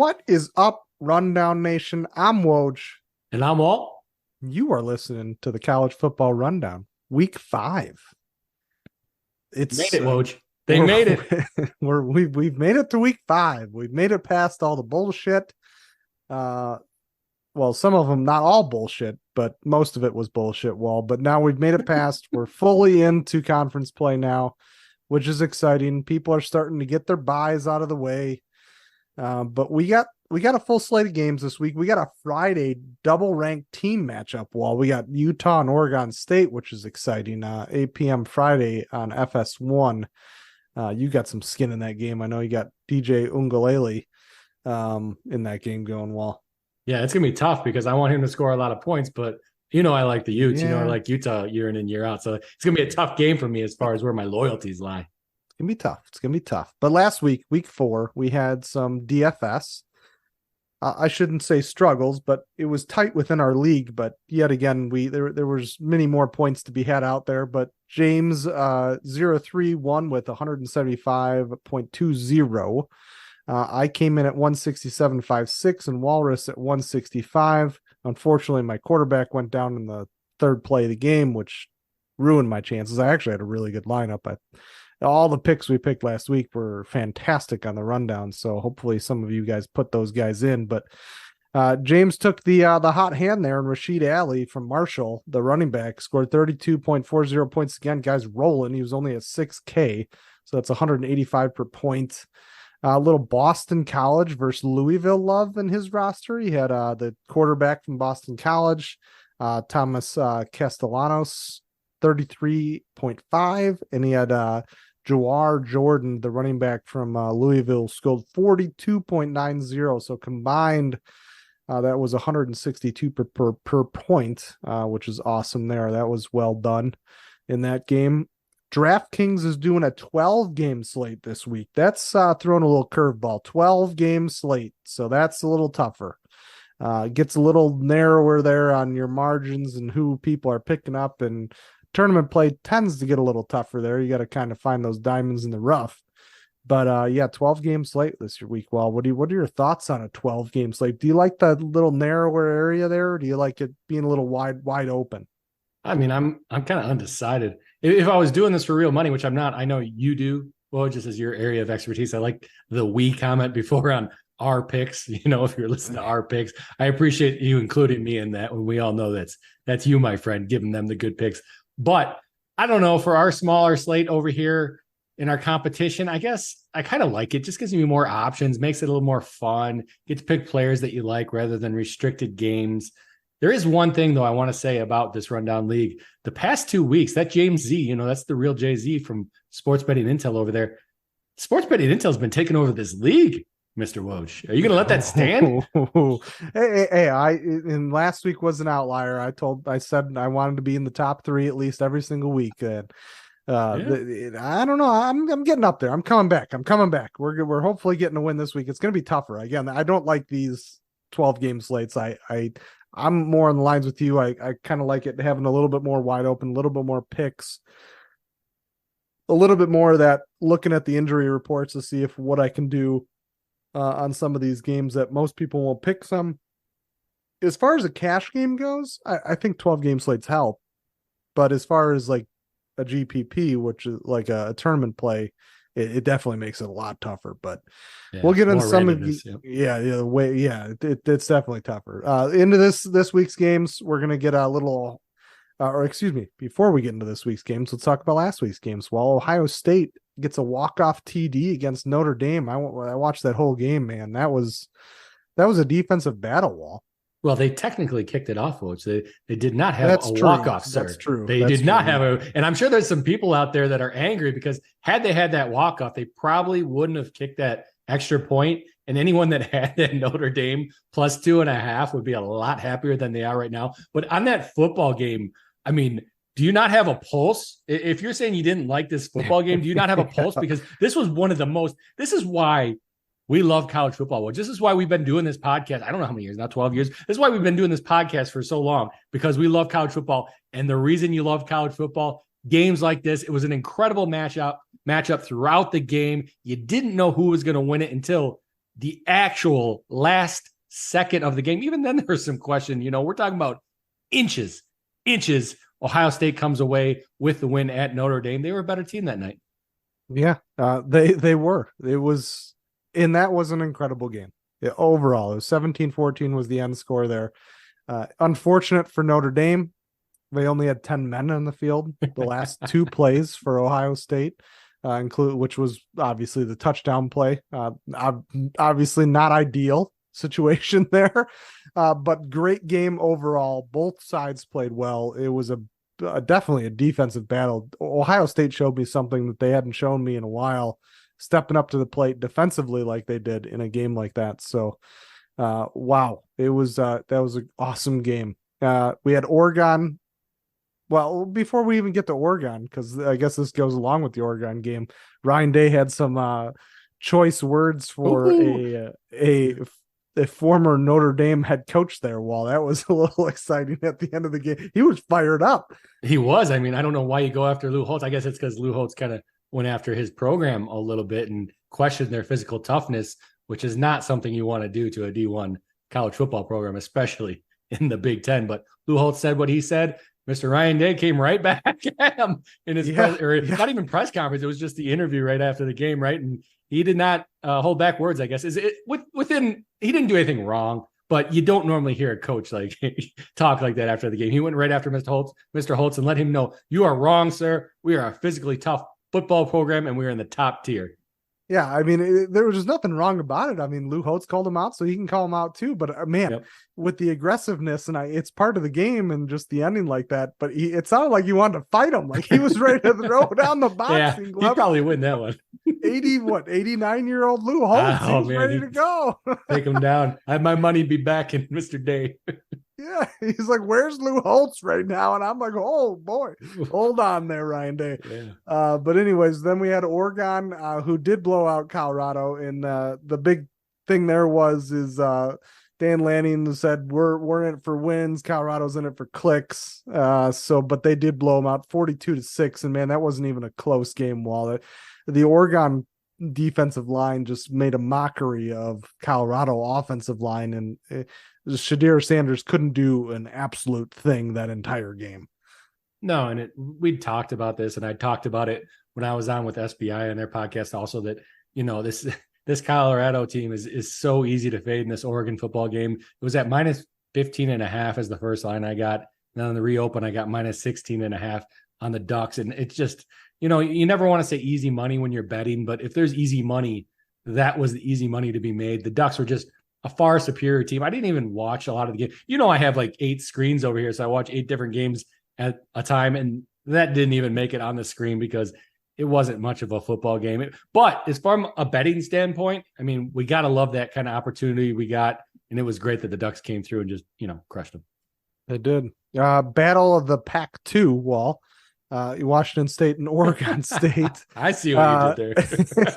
What is up, Rundown Nation? I'm Woj. And I'm all. You are listening to the College Football Rundown, Week 5. Made It's it, Woj. They made it. we've made it to Week 5. We've made it past all the bullshit. Well, some of them not all bullshit, but most of it was bullshit. But now we've made it past. We're fully into conference play now, which is exciting. People are starting to get their buys out of the way. But we got a full slate of games this week. We got a Friday double ranked team matchup. We got Utah and Oregon State, which is exciting. 8 p.m. Friday on FS1. You got some skin in that game. I know you got DJ Ungalele in that game going well. Yeah, it's gonna be tough because I want him to score a lot of points, but I like the Utes. Yeah. I like Utah year in and year out. So it's gonna be a tough game for me as far as where my loyalties lie. It's gonna be tough. But last week, week 4, we had some DFS. I shouldn't say struggles, but it was tight within our league. But yet again, there was many more points to be had out there. But James 03 won with 175.20. I came in at 167.56 and Walrus at 165. Unfortunately, my quarterback went down in the third play of the game, which ruined my chances. I actually had a really good lineup. All the picks we picked last week were fantastic on the rundown, so hopefully some of you guys put those guys in. But James took the hot hand there, and Rashid Ali from Marshall, the running back, scored 32.40 points again. Guy's rolling. He was only at 6K, so that's 185 per point. A little Boston College versus Louisville love in his roster. He had the quarterback from Boston College, Thomas Castellanos, 33.5, and he had Jawar Jordan, the running back from Louisville, scored 42.90. So combined, that was 162 per point, which is awesome there. That was well done in that game. DraftKings is doing a 12-game slate this week. That's throwing a little curveball. 12-game slate, so that's a little tougher. Gets a little narrower there on your margins and who people are picking up, and tournament play tends to get a little tougher there. You got to kind of find those diamonds in the rough. But 12-game slate this week. Well, what are your thoughts on a 12-game slate? Do you like the little narrower area there, or do you like it being a little wide open? I mean, I'm kind of undecided. If I was doing this for real money, which I'm not, I know you do. Well, just as your area of expertise, I like the we comment before on our picks. If you're listening to our picks, I appreciate you including me in that. When we all know that's you, my friend, giving them the good picks. But I don't know, for our smaller slate over here in our competition, I guess I kind of like it. Just gives me more options, makes it a little more fun. Get to pick players that you like rather than restricted games. There is one thing, though, I want to say about this rundown league. The past 2 weeks, that James Z, that's the real Jay-Z from Sports Betting Intel over there. Sports Betting Intel has been taking over this league, Mr. Woj. Are you going to let that stand? And last week was an outlier. I said I wanted to be in the top 3 at least every single week. And I don't know. I'm getting up there. I'm coming back. We're hopefully getting a win this week. It's going to be tougher. Again, I don't like these 12-game slates. I'm more on the lines with you. I kind of like it having a little bit more wide open, a little bit more picks, a little bit more of that looking at the injury reports to see if what I can do on some of these games that most people will pick some. As far as a cash game goes, I think 12-game slates help. But as far as like a GPP, which is like a tournament play, it definitely makes it a lot tougher. But we'll get into some of the it's definitely tougher. Into this week's games, we're gonna get a little before we get into this week's games, let's talk about last week's games. Well, Ohio State gets a walk-off TD against Notre Dame. I watched that whole game, man. That was a defensive battle wall. Well, they technically kicked it off, Woj. They did not have a walk-off, sir. That's true. They did not have and I'm sure there's some people out there that are angry because had they had that walk-off, they probably wouldn't have kicked that extra point. And anyone that had that Notre Dame plus 2.5 would be a lot happier than they are right now. But on that football game, I mean, do you not have a pulse? If you're saying you didn't like this football game, do you not have a pulse? Because this was this is why we love college football. Well, this is why we've been doing this podcast. I don't know how many years, not 12 years. This is why we've been doing this podcast for so long, because we love college football. And the reason you love college football, games like this, it was an incredible matchup throughout the game. You didn't know who was going to win it until the actual last second of the game, even then there was some question. We're talking about inches. Ohio State comes away with the win at Notre Dame. They were a better team that night. Yeah, they were. It was, and that was an incredible game. Overall, it was 17-14 was the end score there. Unfortunate for Notre Dame. They only had 10 men on the field the last two plays for Ohio State, which was obviously the touchdown play. Obviously not ideal situation there, but great game overall. Both sides played well. It was definitely a defensive battle. Ohio State showed me something that they hadn't shown me in a while, stepping up to the plate defensively like they did in a game like that. So, wow, that was an awesome game. We had Oregon. Well, before we even get to Oregon, because I guess this goes along with the Oregon game, Ryan Day had some choice words for a former Notre Dame head coach there. Well, that was a little exciting at the end of the game. He was fired up. He was. I mean, I don't know why you go after Lou Holtz. I guess it's because Lou Holtz kind of went after his program a little bit and questioned their physical toughness, which is not something you want to do to a D1 college football program, especially in the Big Ten. But Lou Holtz said what he said. Mr. Ryan Day came right back at him in his not even press conference. It was just the interview right after the game, right? And he did not hold back words, I guess. He didn't do anything wrong, but you don't normally hear a coach like talk like that after the game. He went right after Mr. Holtz and let him know, you are wrong, sir. We are a physically tough football program and we're in the top tier. Yeah, I mean, there was just nothing wrong about it. I mean, Lou Holtz called him out, so he can call him out too. But man, with the aggressiveness, and it's part of the game, and just the ending like that. But it sounded like he wanted to fight him, like he was ready to throw down the boxing glove. He probably win that one. 89-year-old Lou Holtz, he's ready to go. Take him down. I have my money be back in Mr. Day. Yeah, he's like, "Where's Lou Holtz right now?" And I'm like, "Oh boy, hold on there, Ryan Day." Yeah. But anyways, then we had Oregon, who did blow out Colorado, and the big thing there is Dan Lanning said we're in it for wins, Colorado's in it for clicks. But they did blow them out 42-6, and man, that wasn't even a close game. While the Oregon defensive line just made a mockery of Colorado offensive line, and Shadir Sanders couldn't do an absolute thing that entire game. No, and we talked about this, and I talked about it when I was on with SBI on their podcast also, that this Colorado team is so easy to fade in this Oregon football game. It was at -15.5 as the first line I got. And then on the reopen, I got -16.5 on the Ducks. And it's just, you never want to say easy money when you're betting, but if there's easy money, that was the easy money to be made. The Ducks were just a far superior team. I didn't even watch a lot of the game. I have like 8 screens over here, so I watch 8 different games at a time, and that didn't even make it on the screen because it wasn't much of a football game. But as from a betting standpoint, I mean, we got to love that kind of opportunity we got, and it was great that the Ducks came through and just, crushed them. They did. Battle of the Pac-2, Wall. Washington State and Oregon State. I see what you did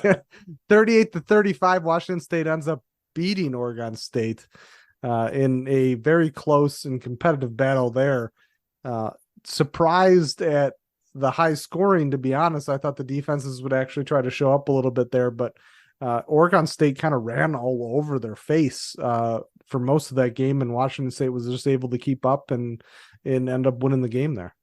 there. 38-35, Washington State ends up beating Oregon State in a very close and competitive battle there. Surprised at the high scoring, to be honest. I thought the defenses would actually try to show up a little bit there, but Oregon State kind of ran all over their face for most of that game, and Washington State was just able to keep up and end up winning the game there.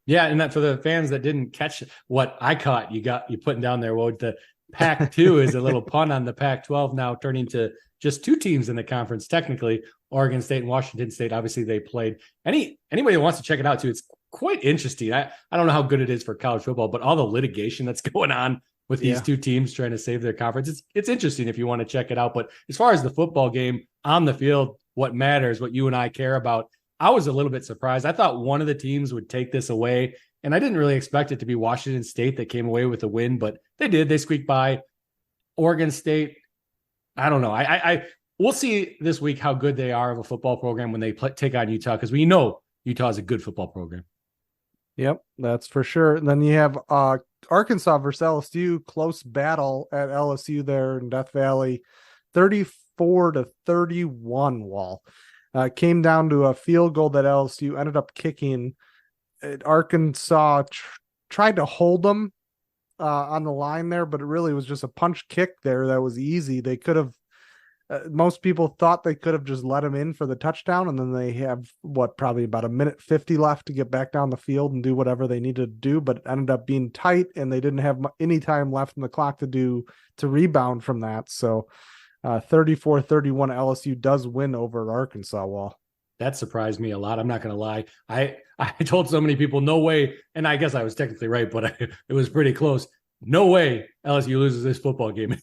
Yeah, and that for the fans that didn't catch what I caught, you putting down there, Woj, the Pac-2 is a little pun on the Pac-12 now turning to just 2 teams in the conference, technically, Oregon State and Washington State. Obviously, they played. Anybody that wants to check it out, too, it's quite interesting. I don't know how good it is for college football, but all the litigation that's going on with these 2 teams trying to save their conference, it's interesting if you want to check it out. But as far as the football game on the field, what matters, what you and I care about, I was a little bit surprised. I thought one of the teams would take this away, and I didn't really expect it to be Washington State that came away with a win, but they did. They squeaked by Oregon State. I don't know. We'll see this week how good they are of a football program when they take on Utah, because we know Utah is a good football program. Yep, that's for sure. And then you have Arkansas versus LSU, close battle at LSU there in Death Valley, 34-31. Wall. Came down to a field goal that LSU ended up kicking. Arkansas tried to hold them on the line there, but it really was just a punch kick there that was easy. They could have Most people thought they could have just let him in for the touchdown, and then they have probably about a minute 50 left to get back down the field and do whatever they needed to do, but it ended up being tight, and they didn't have any time left in the clock to rebound from that. So 34-31 LSU does win over Arkansas. Wall. That surprised me a lot. I'm not going to lie. I told so many people, no way. And I guess I was technically right, but it was pretty close. No way LSU loses this football game.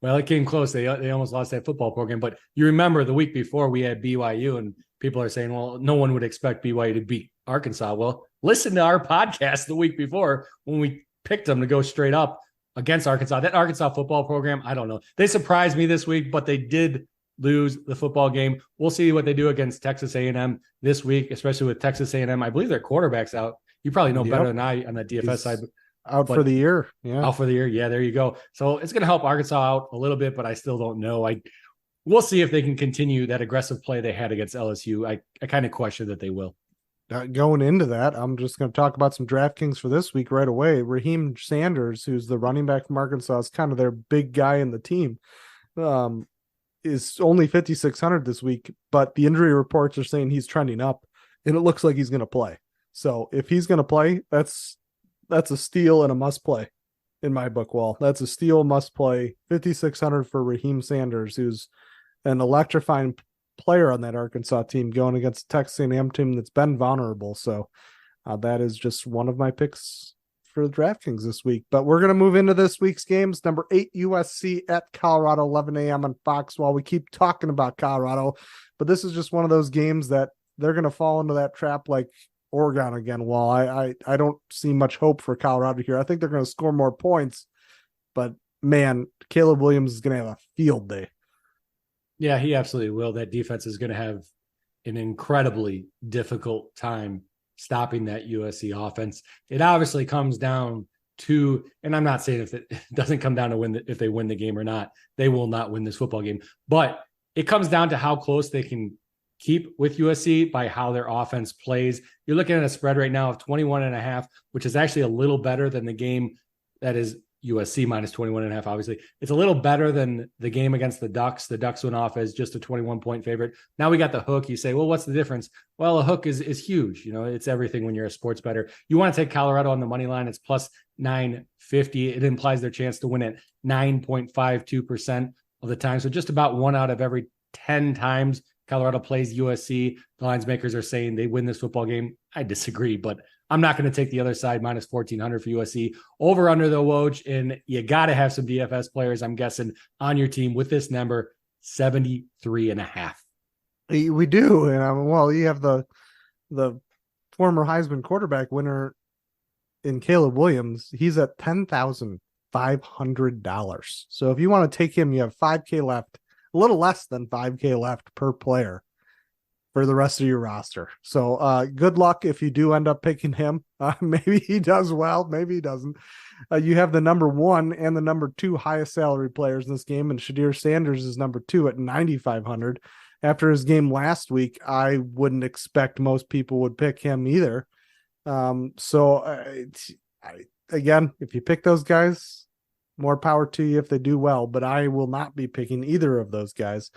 Well, it came close. They almost lost that football program. But you remember the week before we had BYU, and people are saying, well, no one would expect BYU to beat Arkansas. Well, listen to our podcast the week before when we picked them to go straight up against Arkansas. That Arkansas football program, I don't know. They surprised me this week, but they did lose the football game. We'll see what they do against Texas A&M this week, especially with Texas A&M. I believe their quarterback's out. You probably know better than I on the DFS side. Out for the year. Yeah. Out for the year. Yeah, there you go. So it's going to help Arkansas out a little bit, but I still don't know. We'll see if they can continue that aggressive play they had against LSU. I kind of question that they will. Going into that, I'm just going to talk about some DraftKings for this week right away. Raheem Sanders, who's the running back from Arkansas, is kind of their big guy in the team. Is only 5,600 this week, but the injury reports are saying he's trending up, and it looks like he's going to play. So if he's going to play, that's a steal and a must play in my book. Wall. That's a steal, must play. 5,600 for Raheem Sanders, who's an electrifying player on that Arkansas team going against a Texas A&M team that's been vulnerable. So that is just one of my picks for the DraftKings this week. But we're going to move into this week's games. Number 8 USC at Colorado, 11 a.m. on Fox. While we keep talking about Colorado, but this is just one of those games that they're going to fall into that trap like Oregon again. While I don't see much hope for Colorado here. I think they're going to score more points, but man, Caleb Williams is going to have a field day. Yeah, he absolutely will. That defense is going to have an incredibly difficult time stopping that USC offense. It obviously comes down to, and I'm not saying if it doesn't come down to if they win the game or not, they will not win this football game, but it comes down to how close they can keep with USC by how their offense plays. You're looking at a spread right now of 21.5, which is actually a little better than the game that is USC minus 21.5. Obviously, it's a little better than the game against the Ducks. The Ducks went off as just a 21-point favorite. Now we got the hook. You say, well, what's the difference? Well, a hook is huge. You know, it's everything when you're a sports bettor. You want to take Colorado on the money line. It's plus 950. It implies their chance to win at 9.52% of the time. So just about 1 out of every 10 times Colorado plays USC, the lines makers are saying they win this football game. I disagree, but I'm not going to take the other side, minus 1,400 for USC. Over under the Woj, and you got to have some DFS players, I'm guessing, on your team with this number, 73.5. We do. And well, you have the former Heisman quarterback winner in Caleb Williams. He's at $10,500. So if you want to take him, you have $5K left, a little less than $5K left per player for the rest of your roster. So good luck if you do end up picking him. Maybe he does well, maybe he doesn't. You have the number 1 and the number 2 highest salary players in this game, and Shadir Sanders is number 2 at 9,500. After his game last week, I wouldn't expect most people would pick him either. Again, if you pick those guys, more power to you if they do well, but I will not be picking either of those guys.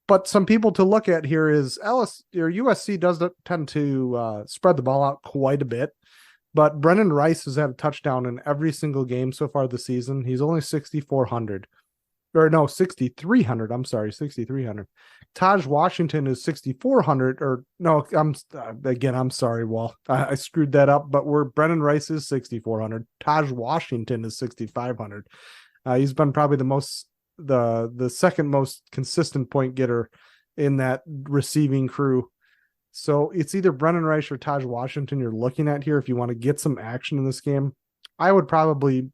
But some people to look at here is USC does tend to spread the ball out quite a bit, but Brennan Rice has had a touchdown in every single game so far this season. He's only 6,300. I'm sorry, 6,300. Taj Washington is 6,400. I'm sorry, Wall. I screwed that up. But Brennan Rice is 6,400. Taj Washington is 6,500. He's been probably the second most consistent point getter in that receiving crew. So it's either Brennan Rice or Taj Washington you're looking at here if you want to get some action in this game. I would probably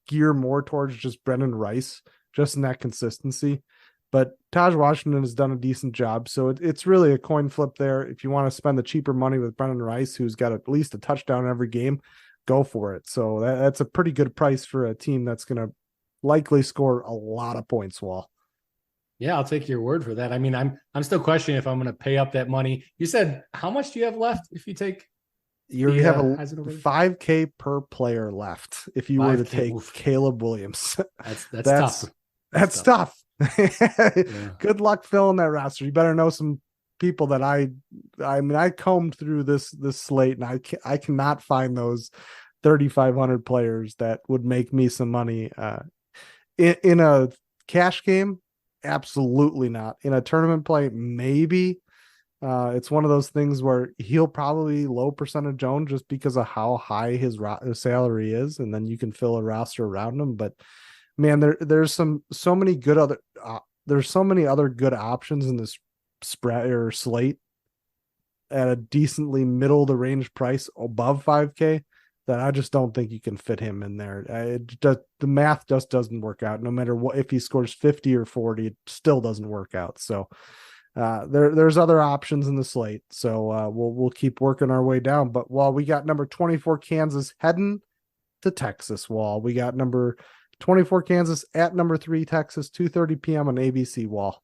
gear more towards just Brennan Rice, just in that consistency. But Taj Washington has done a decent job. So it's really a coin flip there. If you want to spend the cheaper money with Brennan Rice, who's got at least a touchdown every game, go for it. So that's a pretty good price for a team that's going to likely score a lot of points, Wall. Yeah, I'll take your word for that. I mean, I'm still questioning if I'm going to pay up that money. You said, how much do you have left if you take? You have a $5K per player left if you were to take Caleb Williams. That's tough. That's tough. Yeah. Good luck filling that roster. You better know some people that I combed through this slate, and I cannot find those 3,500 players that would make me some money. In a cash game, absolutely not. In a tournament play, maybe. It's one of those things where he'll probably low percentage own just because of how high his salary is, and then you can fill a roster around him. But man, there's so many good other there's so many other good options in this spread or slate at a decently middle of the range price above 5K that I just don't think you can fit him in there. The math just doesn't work out. No matter what, if he scores 50 or 40, it still doesn't work out. So there's other options in the slate. So we'll keep working our way down. But while we got number 24 Kansas heading to Texas, Wall, we got number 24 Kansas at number 3 Texas, 2:30 p.m. on ABC, Wall.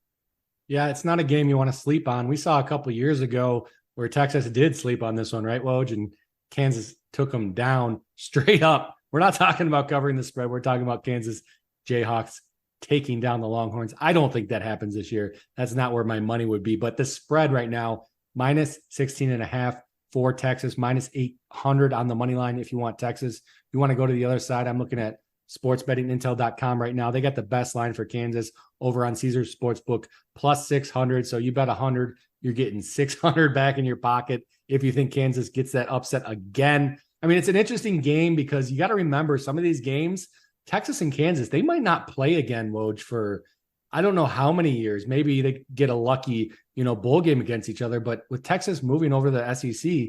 Yeah, it's not a game you want to sleep on. We saw a couple of years ago where Texas did sleep on this one, right, Woj? And Kansas took them down straight up. We're not talking about covering the spread. We're talking about Kansas Jayhawks taking down the Longhorns. I don't think that happens this year. That's not where my money would be. But the spread right now, minus 16.5 for Texas, minus 800 on the money line if you want Texas. If you want to go to the other side, I'm looking at sportsbettingintel.com right now. They got the best line for Kansas over on Caesars Sportsbook, plus 600. So you bet 100, you're getting 600 back in your pocket if you think Kansas gets that upset again. I mean, it's an interesting game because you got to remember some of these games, Texas and Kansas, they might not play again, Woj, for I don't know how many years. Maybe they get a lucky, bowl game against each other. But with Texas moving over to the SEC,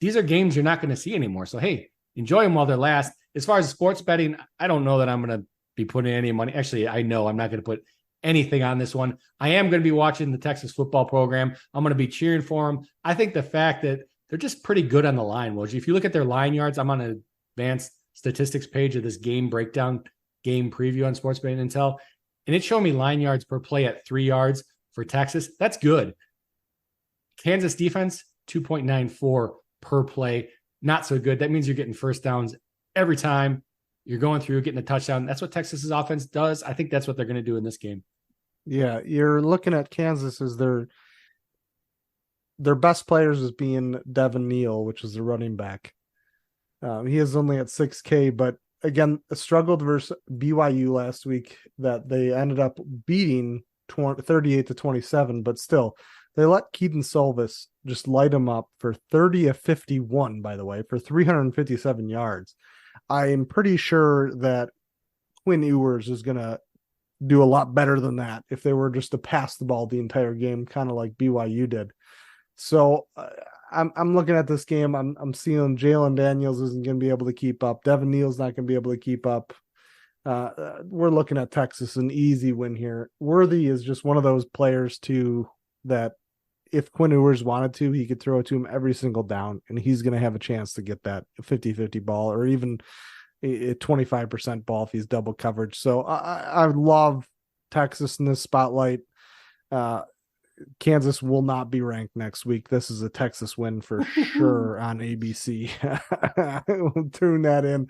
these are games you're not going to see anymore. So, hey, enjoy them while they're last. As far as sports betting, I don't know that I'm going to be putting any money. Actually, I know I'm not going to put anything on this one. I am going to be watching the Texas football program. I'm going to be cheering for them. I think the fact that they're just pretty good on the line, Woj. If you look at their line yards, I'm on an advanced statistics page of this game breakdown, game preview on Sports Betting Intel, and it showed me line yards per play at 3 yards for Texas. That's good. Kansas defense, 2.94 per play. Not so good. That means you're getting first downs every time you're going through, getting a touchdown. That's what Texas's offense does. I think that's what they're going to do in this game. Yeah, you're looking at Kansas as their best players as being Devin Neal, which is the running back. He is only at 6K, but again, struggled versus BYU last week that they ended up beating 38-27, but still, they let Keaton Solvis just light him up for 30 of 51, by the way, for 357 yards. I am pretty sure that Quinn Ewers is going to do a lot better than that if they were just to pass the ball the entire game, kind of like BYU did. So I'm looking at this game. I'm seeing Jalen Daniels isn't going to be able to keep up. Devin Neal's not going to be able to keep up. We're looking at Texas, an easy win here. Worthy is just one of those players too that if Quinn Ewers wanted to, he could throw it to him every single down, and he's going to have a chance to get that 50-50 ball or even a 25% ball if he's double coverage. So I love Texas in this spotlight. Kansas will not be ranked next week. This is a Texas win for sure on ABC. We'll tune that in.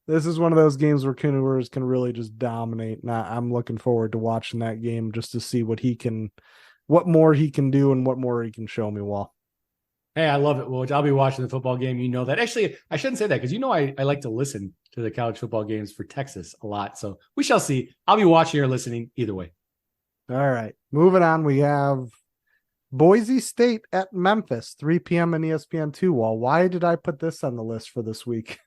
This is one of those games where Quinn Ewers can really just dominate. And I'm looking forward to watching that game just to see what more he can do and what more he can show me, Wall. Hey, I love it, Woj. I'll be watching the football game. You know that. Actually, I shouldn't say that because I like to listen to the college football games for Texas a lot. So we shall see. I'll be watching or listening either way. All right. Moving on, we have Boise State at Memphis, 3 p.m. on ESPN2. Wall. Why did I put this on the list for this week?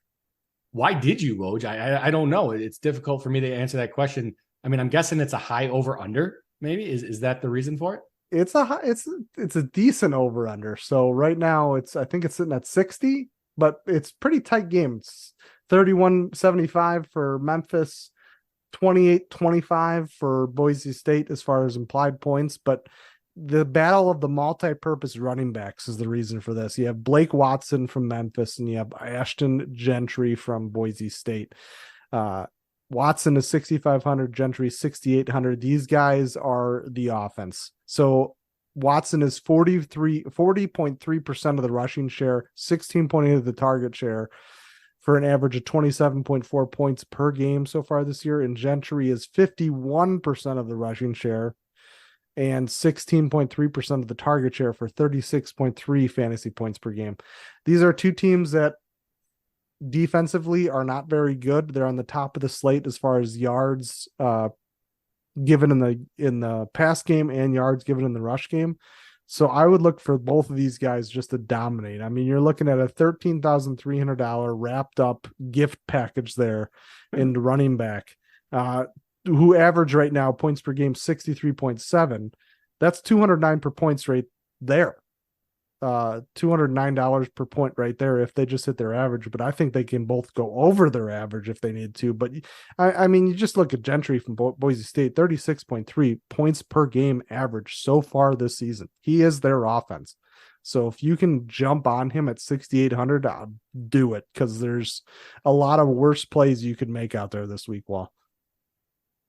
Why did you, Woj? I don't know. It's difficult for me to answer that question. I mean, I'm guessing it's a high over under. Maybe is that the reason for it? It's a decent over under. So right now I think it's sitting at 60, but it's pretty tight game. It's 31-75 for Memphis, 28-25 for Boise State as far as implied points, but the battle of the multi-purpose running backs is the reason for this. You have Blake Watson from Memphis and you have Ashton Gentry from Boise State. Watson is 6,500, Gentry 6,800. These guys are the offense. So Watson is 40.3% of the rushing share, 16.8% of the target share for an average of 27.4 points per game so far this year. And Gentry is 51% of the rushing share and 16.3% of the target share for 36.3 fantasy points per game. These are two teams that defensively are not very good. They're on the top of the slate as far as yards given in the pass game and yards given in the rush game. So I would look for both of these guys just to dominate. I mean, you're looking at a $13,300 wrapped up gift package there in the running back, who average right now points per game 63.7. That's 209 per points right there. $209 per point right there if they just hit their average, but I think they can both go over their average if they need to. But I mean, you just look at Gentry from Boise State, 36.3 points per game average so far this season. He is their offense. So if you can jump on him at 6,800, do it, because there's a lot of worse plays you could make out there this week, Wall.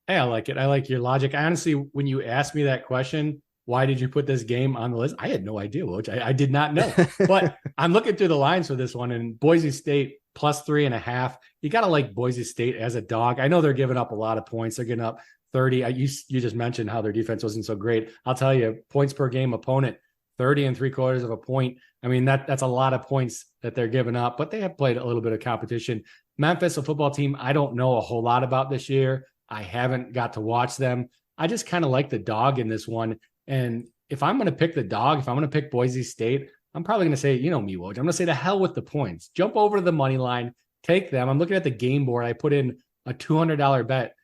Hey, I like it. I like your logic. Honestly, when you asked me that question, why did you put this game on the list? I had no idea, Woj. I did not know. But I'm looking through the lines for this one, and Boise State plus 3.5. You got to like Boise State as a dog. I know they're giving up a lot of points. They're giving up 30. You just mentioned how their defense wasn't so great. I'll tell you, points per game opponent, 30.75 of a point. I mean, that's a lot of points that they're giving up, but they have played a little bit of competition. Memphis, a football team I don't know a whole lot about this year. I haven't got to watch them. I just kind of like the dog in this one. And if I'm going to pick the dog, if I'm going to pick Boise State, I'm probably going to say, you know me, Woj, I'm going to say the hell with the points. Jump over to the money line, take them. I'm looking at the game board. I put in a $200 bet.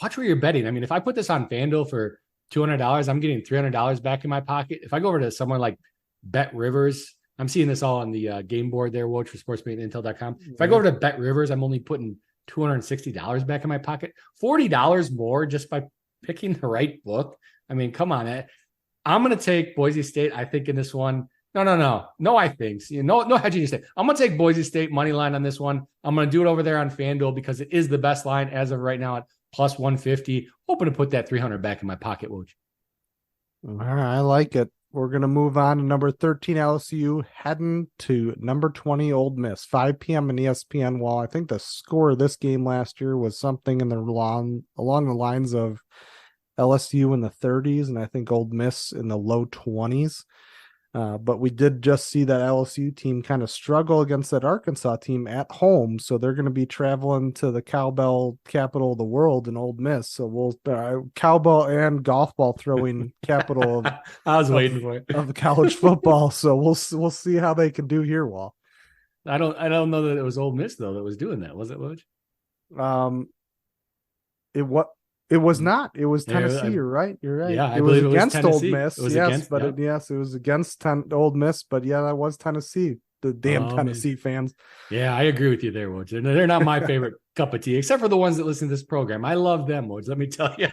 Watch where you're betting. I mean, if I put this on FanDuel for $200, I'm getting $300 back in my pocket. If I go over to somewhere like Bet Rivers, I'm seeing this all on the game board there, Woj, for sportsmeetingintel.com. If I go over to Bet Rivers, I'm only putting $260 back in my pocket, $40 more just by picking the right book. I mean, come on. I'm going to take Boise State, I think, in this one. No, I think. No hedging your state. I'm going to take Boise State money line on this one. I'm going to do it over there on FanDuel because it is the best line as of right now at plus 150. Hoping to put that 300 back in my pocket, Woj. All right, I like it. We're going to move on to number 13 LSU, heading to number 20 Ole Miss, 5 p.m. on ESPN. Well, I think the score of this game last year was something along the lines of LSU in the 30s, and I think Ole Miss in the low 20s. But we did just see that LSU team kind of struggle against that Arkansas team at home. So they're going to be traveling to the cowbell capital of the world in Ole Miss. So we'll cowbell and golf ball throwing capital of, I was waiting for it, of college football. So we'll see how they can do here, Wall. I don't know that it was Ole Miss though that was doing that. Was it, Woj? It was not. It was Tennessee. You're right. Yeah, it was against Ole Miss. It was against Ole Miss. But yeah, that was Tennessee. The damn Tennessee fans. Yeah, I agree with you there, Woj. They're not my favorite cup of tea, except for the ones that listen to this program. I love them, Woj. Let me tell you,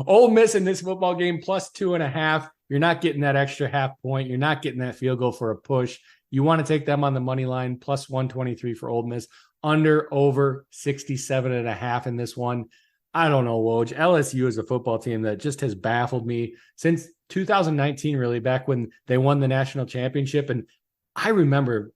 Ole Miss in this football game plus 2.5. You're not getting that extra half point. You're not getting that field goal for a push. You want to take them on the money line plus 123 for Ole Miss. Under over 67.5 in this one. I don't know, Woj. LSU is a football team that just has baffled me since 2019, really, back when they won the national championship. And I remember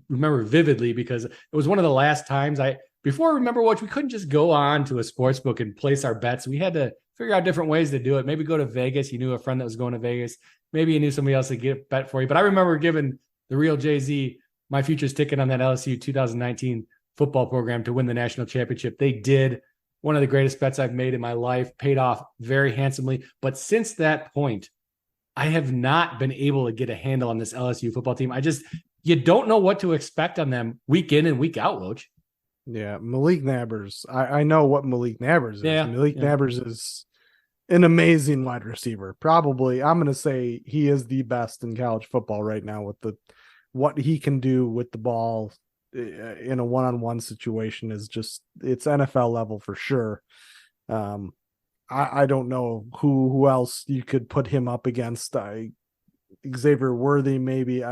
vividly because it was one of the last times before Woj, we couldn't just go on to a sports book and place our bets. We had to figure out different ways to do it. Maybe go to Vegas. You knew a friend that was going to Vegas. Maybe you knew somebody else to get a bet for you. But I remember giving the real Jay-Z my futures ticket on that LSU 2019 football program to win the national championship. They did. One of the greatest bets I've made in my life, paid off very handsomely. But since that point, I have not been able to get a handle on this LSU football team. You don't know what to expect on them week in and week out, Woj. Yeah, Malik Nabers. I know what Malik Nabers is. Yeah, Nabers is an amazing wide receiver. Probably, I'm going to say he is the best in college football right now with what he can do with the ball in a one-on-one situation is just, it's NFL level for sure. I don't know who else you could put him up against. Xavier Worthy, maybe.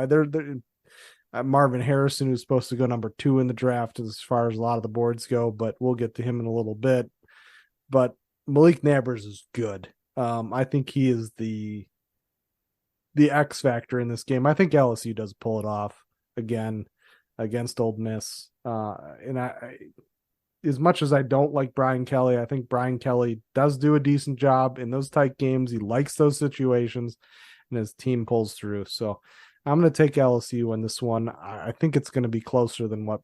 Marvin Harrison, who's supposed to go number 2 in the draft as far as a lot of the boards go, but we'll get to him in a little bit. But Malik Nabers is good. I think he is the X factor in this game. I think LSU does pull it off again. against Ole Miss. And as much as I don't like Brian Kelly, I think Brian Kelly does do a decent job in those tight games. He likes those situations, and his team pulls through. So I'm going to take LSU in this one. I think it's going to be closer than what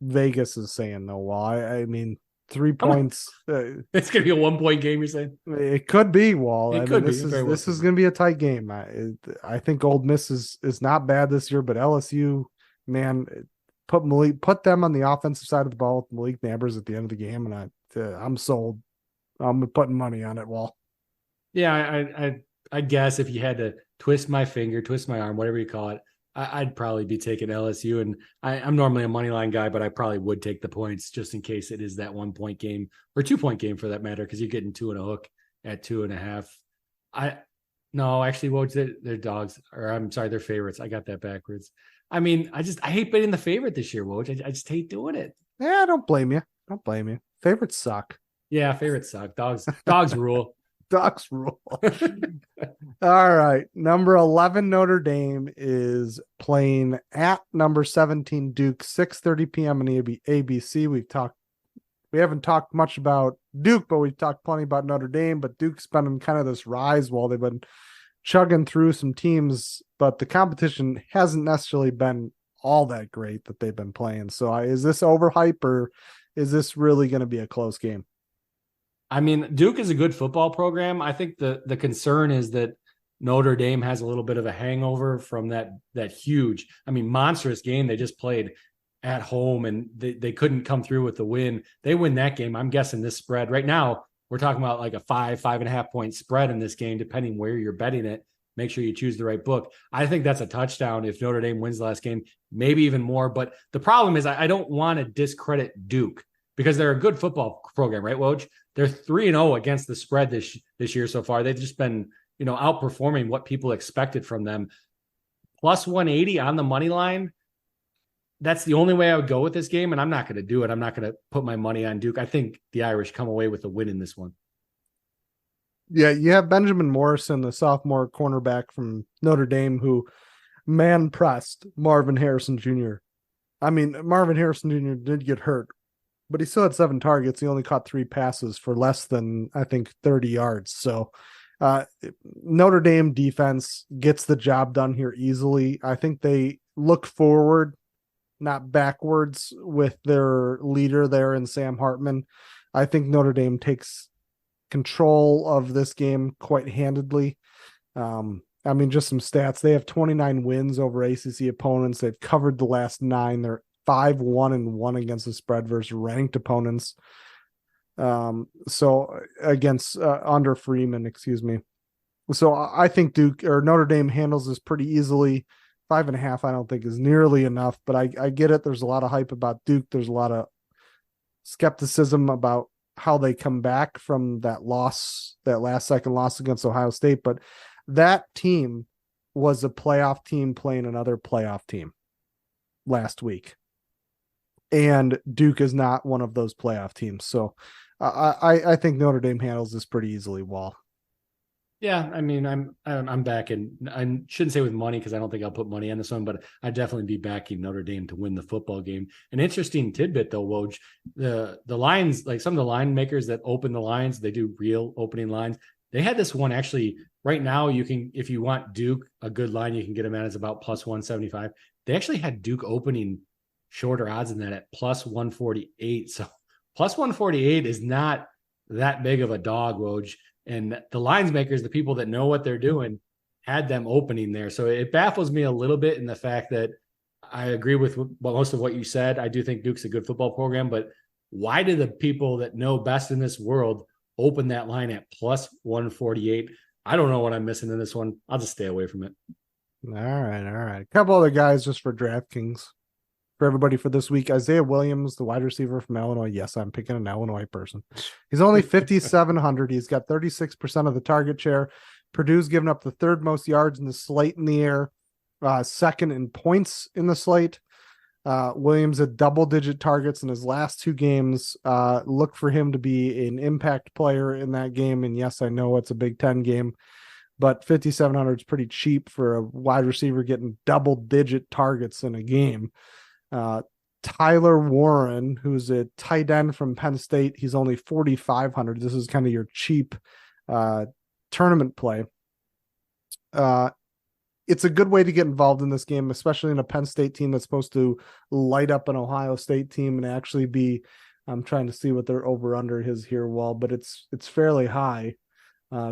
Vegas is saying, though. Well, I mean, 3 points. It's going to be a 1 point game, you're saying? It could be, Wall. It could be. This is going to be a tight game. I think Ole Miss is not bad this year, but LSU, man, put them on the offensive side of the ball with Malik Nabers at the end of the game, and I'm sold. I'm putting money on it, Wall. Yeah, I guess if you had to twist my finger, twist my arm, whatever you call it, I'd probably be taking LSU. And I'm normally a money line guy, but I probably would take the points just in case it is that 1 point game or 2 point game for that matter, because you're getting 2 and a hook at 2.5. No, actually, Woj, they're dogs, or I'm sorry, they're favorites. I got that backwards. I mean, I hate betting the favorite this year, Woj. I just hate doing it. Yeah, don't blame you. Don't blame you. Favorites suck. Yeah, favorites suck. Dogs rule. Dogs rule. All right. Number 11 Notre Dame is playing at number 17 Duke, 6:30 p.m. on ABC. We haven't talked much about Duke, but we've talked plenty about Notre Dame. But Duke's been in kind of this rise while they've been chugging through some teams, but the competition hasn't necessarily been all that great that they've been playing. So is this overhype, or is this really going to be a close game? I mean, Duke is a good football program. I think the concern is that Notre Dame has a little bit of a hangover from that huge, monstrous game they just played at home, and they couldn't come through with the win. They win that game. I'm guessing this spread right now, we're talking about like a 5.5 point spread in this game, depending where you're betting it. Make sure you choose the right book. I think that's a touchdown if Notre Dame wins the last game, maybe even more. But the problem is I don't want to discredit Duke because they're a good football program, right, Woj? They're 3-0 against the spread this year so far. They've just been, outperforming what people expected from them. Plus 180 on the money line. That's the only way I would go with this game, and I'm not going to do it. I'm not going to put my money on Duke. I think the Irish come away with a win in this one. Yeah, you have Benjamin Morrison, the sophomore cornerback from Notre Dame, who man-pressed Marvin Harrison Jr. Marvin Harrison Jr. did get hurt, but he still had 7 targets. He only caught 3 passes for less than, I think, 30 yards. So Notre Dame defense gets the job done here easily. I think they look forward, not backwards, with their leader there in Sam Hartman. I think Notre Dame takes control of this game quite handedly. Just some stats. They have 29 wins over ACC opponents. They've covered the last 9. They're 5-1-1 against the spread versus ranked opponents. So against under Freeman, excuse me. So I think Notre Dame handles this pretty easily. 5.5, I don't think is nearly enough, but I get it. There's a lot of hype about Duke. There's a lot of skepticism about how they come back from that loss, that last second loss against Ohio State. But that team was a playoff team playing another playoff team last week. And Duke is not one of those playoff teams. So I think Notre Dame handles this pretty easily, Wall. Yeah, I'm backing. I shouldn't say with money because I don't think I'll put money on this one, but I'd definitely be backing Notre Dame to win the football game. An interesting tidbit though, Woj, the lines, like some of the line makers that open the lines, they do real opening lines. They had this one actually right now. You can, if you want Duke, a good line, you can get them at is about plus 175. They actually had Duke opening shorter odds than that at plus 148. So plus 148 is not that big of a dog, Woj. And the lines makers, the people that know what they're doing, had them opening there. So it baffles me a little bit in the fact that I agree with most of what you said. I do think Duke's a good football program, but why do the people that know best in this world open that line at plus 148? I don't know what I'm missing in this one. I'll just stay away from it. All right. A couple other guys just for DraftKings. For everybody for this week, Isaiah Williams, the wide receiver from Illinois. Yes, I'm picking an Illinois person. He's only 5,700. He's got 36% of the target share. Purdue's given up the 3rd most yards in the slate in the air, 2nd in points in the slate. Williams had double-digit targets in his last 2 games. Look for him to be an impact player in that game. And yes, I know it's a Big Ten game, but 5,700 is pretty cheap for a wide receiver getting double-digit targets in a game. Tyler Warren, who's a tight end from Penn State. He's only 4,500. This is kind of your cheap tournament play. It's a good way to get involved in this game, especially in a Penn State team that's supposed to light up an Ohio State team and actually be. I'm trying to see what their over under is here, Wall, but it's fairly high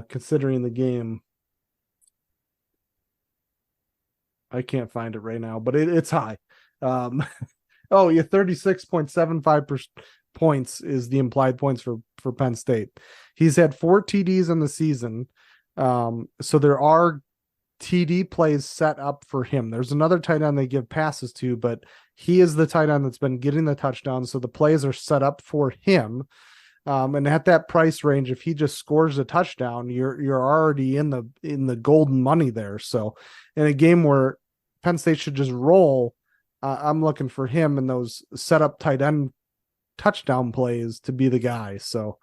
considering the game. I can't find it right now, but it's high. Oh, yeah, 36.75 points is the implied points for Penn State. He's had 4 TDs in the season. So there are TD plays set up for him. There's another tight end they give passes to, but he is the tight end that's been getting the touchdowns. So the plays are set up for him. And at that price range, if he just scores a touchdown, you're already in the golden money there. So in a game where Penn State should just roll, I'm looking for him in those set up tight end touchdown plays to be the guy. So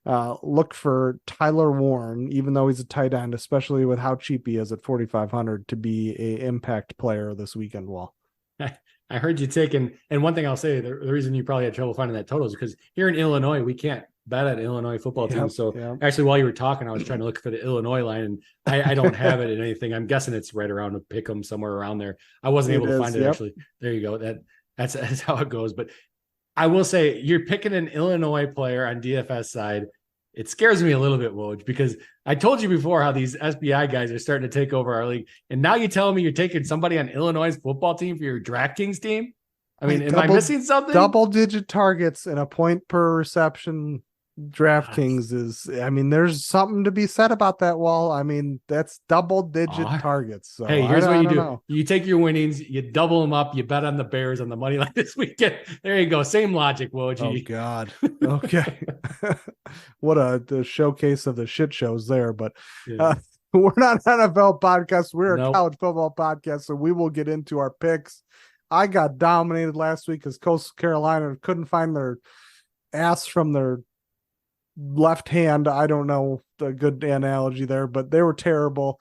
look for Tyler Warren, even though he's a tight end, especially with how cheap he is at 4,500, to be a impact player this weekend. Wall. I heard you taking, and one thing I'll say, the reason you probably had trouble finding that total is because here in Illinois, we can't bet at Illinois football team. So actually, while you were talking, I was trying to look for the Illinois line, and I don't have it in anything. I'm guessing it's right around a pick 'em, somewhere around there. I wasn't able to find it actually. There you go. That's how it goes. But I will say, you're picking an Illinois player on DFS side. It scares me a little bit, Woj, because I told you before how these SBI guys are starting to take over our league. And now you're telling me you're taking somebody on Illinois' football team for your DraftKings team? I mean, am I missing something? Double-digit targets and a point per reception DraftKings is, I mean, there's something to be said about that, Wall. I mean, that's double-digit targets. So hey, here's what you do. You take your winnings, you double them up, you bet on the Bears on the money line this weekend. There you go. Same logic, Woj. Oh, God. Okay. What the showcase of the shit shows there. But we're not an NFL podcast. We're a college football podcast, so we will get into our picks. I got dominated last week because Coastal Carolina couldn't find their ass from their left hand. I don't know the good analogy there, but they were terrible.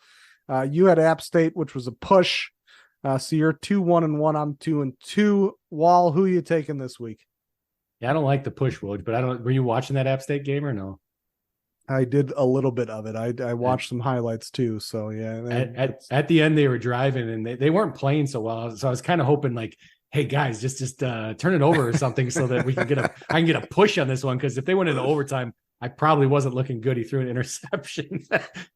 You had App State, which was a push. So you're 2-1-1. I'm 2-2. Wall, who are you taking this week? Yeah, I don't like the push, Woj, but were you watching that App State game or no? I did a little bit of it. I watched some highlights too. So yeah. At the end, they were driving and they weren't playing so well. So I was kind of hoping like, hey guys, just turn it over or something so that we can I can get a push on this one. Cause if they went into overtime, I probably wasn't looking good. He threw an interception,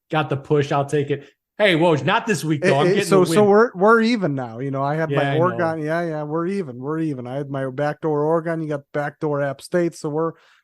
got the push. I'll take it. Hey, Woj, not this week though. I'm getting so we're even now. You know, I had my Oregon. Yeah, we're even. I had my backdoor Oregon. You got backdoor App State. So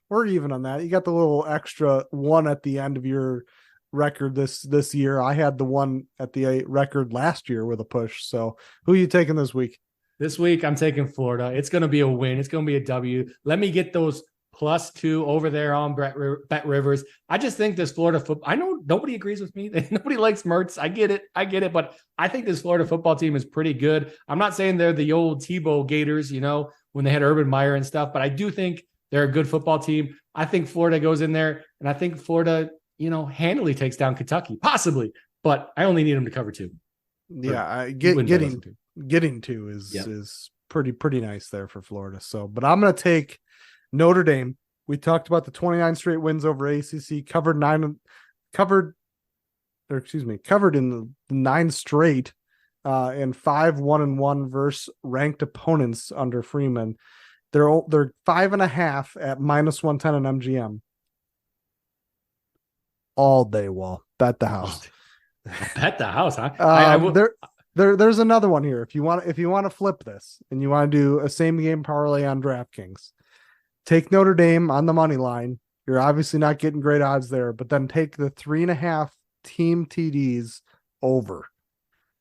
we're even on that. You got the little extra one at the end of your record this year. I had the one at the record last year with a push. So who are you taking this week? This week, I'm taking Florida. It's going to be a win. It's going to be a W. Let me get those +2 over there on Bet Rivers. I just think this Florida football, I know nobody agrees with me. Nobody likes Mertz. I get it. But I think this Florida football team is pretty good. I'm not saying they're the old Tebow Gators, you know, when they had Urban Meyer and stuff, but I do think they're a good football team. I think Florida goes in there, and I think Florida, you know, handily takes down Kentucky, possibly, but I only need them to cover 2. Yeah, getting to is pretty nice there for Florida. So, but I'm going to take Notre Dame. We talked about the 29 straight wins over ACC, covered in the 9 straight, and 5-1-1 versus ranked opponents under Freeman. They're 5.5 at -110 on MGM. All day, Wall. Bet the house. Bet the house, huh? I will. There's another one here. If you want to flip this and you want to do a same game parlay on DraftKings, take Notre Dame on the money line. You're obviously not getting great odds there, but then take the 3.5 team TDs over.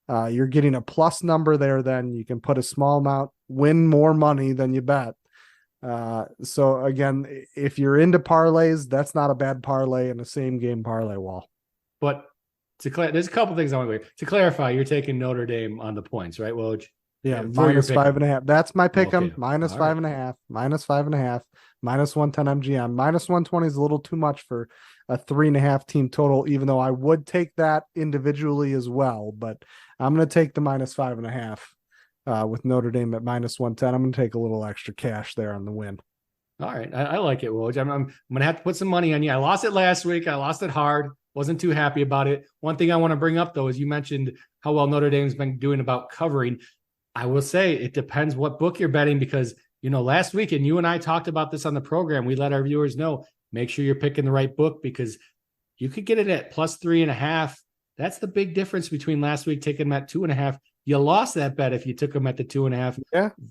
You're getting a plus number there. Then you can put a small amount, win more money than you bet. So again, if you're into parlays, that's not a bad parlay in a same game parlay, Wall. But there's a couple things I want to clarify. You're taking Notre Dame on the points, right, Woj? Yeah, -5.5. That's my pick 'em. -5.5, -5.5, -110 MGM. -120 is a little too much for a 3.5 team total, even though I would take that individually as well. But I'm going to take the -5.5. with Notre Dame at -110. I'm going to take a little extra cash there on the win. All right. I like it, Woj. I'm going to have to put some money on you. I lost it last week. I lost it hard. Wasn't too happy about it. One thing I want to bring up, though, is you mentioned how well Notre Dame's been doing about covering. I will say it depends what book you're betting because, last week, and you and I talked about this on the program, we let our viewers know, make sure you're picking the right book because you could get it at +3.5. That's the big difference between last week taking them at 2.5. You lost that bet if you took them at the 2.5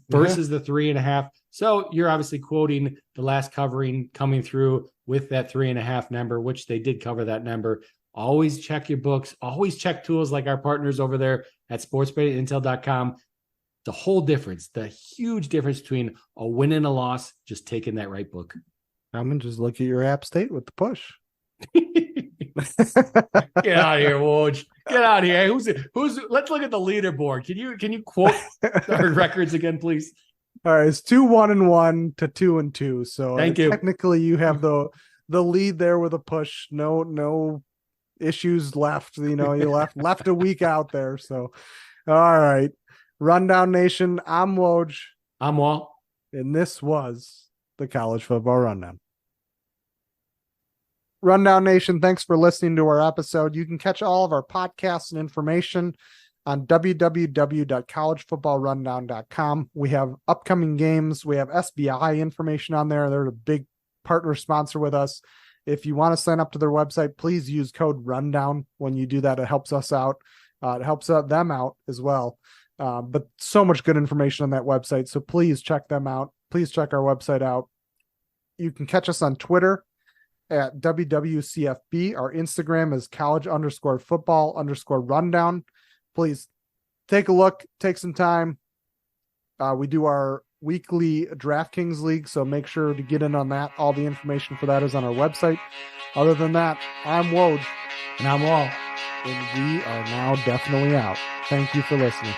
versus the 3.5. So you're obviously quoting the last covering coming through with that 3.5 number, which they did cover that number. Always check your books. Always check tools like our partners over there at sportsbettingintel.com. The whole difference, the huge difference between a win and a loss, just taking that right book. I'm going to just look at your App State with the push. Get out of here, Woj. Get out of here. Who's let's look at the leaderboard. Can you quote our records again, please? All right, it's 2-1-1 to 2-2. So thank you. Technically you have the lead there with a push. No issues left. You left a week out there. So all right. Rundown Nation, I'm Woj. I'm Wahl. And this was the College Football Rundown. Rundown Nation, thanks for listening to our episode. You can catch all of our podcasts and information on www.collegefootballrundown.com. We have upcoming games. We have SBI information on there. They're a big partner sponsor with us. If you want to sign up to their website, please use code RUNDOWN. When you do that, it helps us out. It helps them out as well. But so much good information on that website. So please check them out. Please check our website out. You can catch us on Twitter at WWCFB. Our Instagram is college_football_rundown. Please take a look, take some time. We do our weekly DraftKings League, so make sure to get in on that. All the information for that is on our website. Other than that, I'm Woj. And I'm Wahl. And we are now definitely out. Thank you for listening.